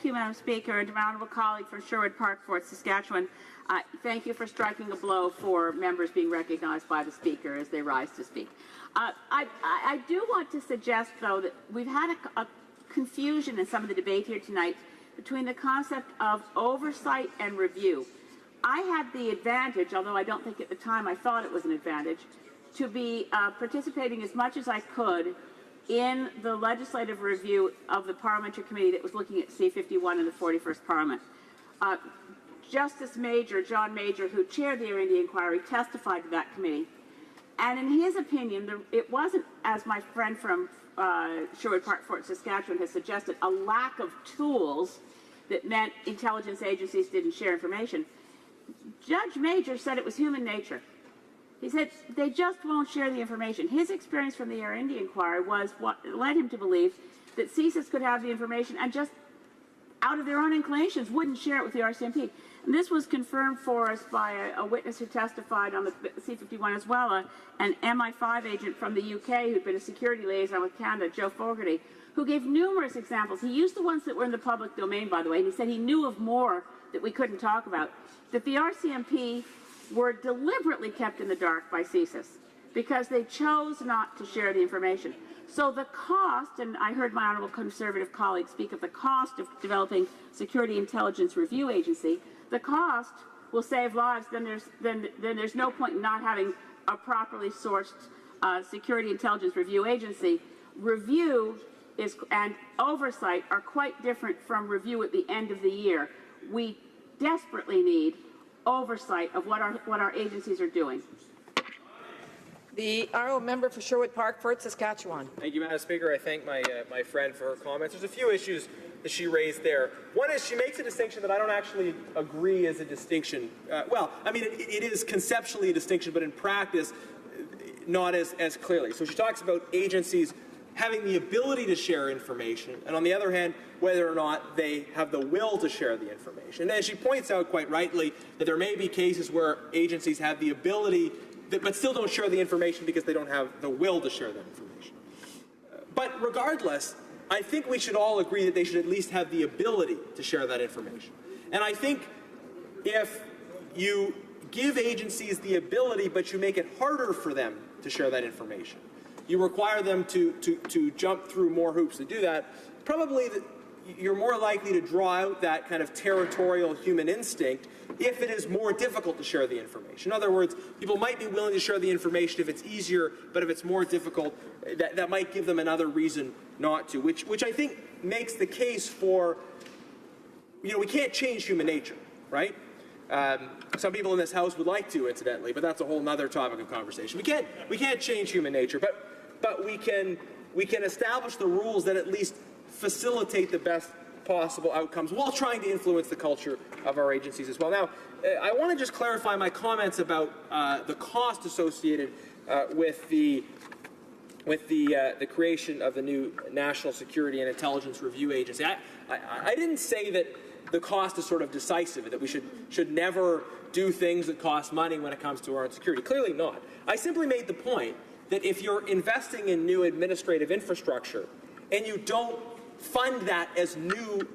you, Madam Speaker, and to my honourable colleague from Sherwood Park, Fort Saskatchewan. Thank you for striking a blow for members being recognized by the Speaker as they rise to speak. I do want to suggest, though, that we've had a confusion in some of the debate here tonight between the concept of oversight and review. I had the advantage, although I don't think at the time I thought it was an advantage, to be participating as much as I could in the legislative review of the parliamentary committee that was looking at C-51 in the 41st Parliament. Justice Major, John Major, who chaired the Air India Inquiry, testified to that committee. And in his opinion, it wasn't, as my friend from Sherwood Park, Fort Saskatchewan has suggested, a lack of tools that meant intelligence agencies didn't share information. Judge Major said it was human nature. He said they just won't share the information. His experience from the Air India Inquiry was what led him to believe that CSIS could have the information and just, out of their own inclinations, wouldn't share it with the RCMP. And this was confirmed for us by a witness who testified on the C-51 as well, an MI5 agent from the UK who'd been a security liaison with Canada, Joe Fogarty, who gave numerous examples. He used the ones that were in the public domain, by the way, and he said he knew of more that we couldn't talk about, that the RCMP were deliberately kept in the dark by CSIS because they chose not to share the information. So the cost, and I heard my honourable Conservative colleague speak of the cost of developing Security Intelligence Review Agency, the cost will save lives, then there's no point in not having a properly sourced Security Intelligence Review Agency. Review and oversight are quite different from review at the end of the year. We desperately need oversight of what our agencies are doing. The honourable member for Sherwood Park, Fort Saskatchewan. Thank you, Madam Speaker. I thank my friend for her comments. There's a few issues that she raised there. One is she makes a distinction that I don't actually agree is a distinction. Well, I mean, it is conceptually a distinction, but in practice, not as clearly. So she talks about agencies having the ability to share information, and on the other hand, whether or not they have the will to share the information. And she points out quite rightly that there may be cases where agencies have the ability but still don't share the information because they don't have the will to share that information. But regardless, I think we should all agree that they should at least have the ability to share that information. And I think if you give agencies the ability but you make it harder for them to share that information, you require them to jump through more hoops to do that, probably you're more likely to draw out that kind of territorial human instinct if it is more difficult to share the information. In other words, people might be willing to share the information if it's easier, but if it's more difficult, that might give them another reason not to, which I think makes the case for, we can't change human nature, right? Some people in this House would like to, incidentally, but that's a whole other topic of conversation. We can't change human nature, but we can establish the rules that at least facilitate the best possible outcomes while trying to influence the culture of our agencies as well. Now, I want to just clarify my comments about the cost associated with the creation of the new National Security and Intelligence Review Agency. I didn't say that the cost is sort of decisive, that we should never do things that cost money when it comes to our own security. Clearly not. I simply made the point that if you're investing in new administrative infrastructure and you don't fund that as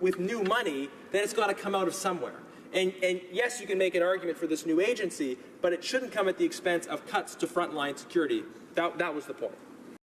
with new money, then it's got to come out of somewhere. And yes, you can make an argument for this new agency, but it shouldn't come at the expense of cuts to frontline security. That was the point.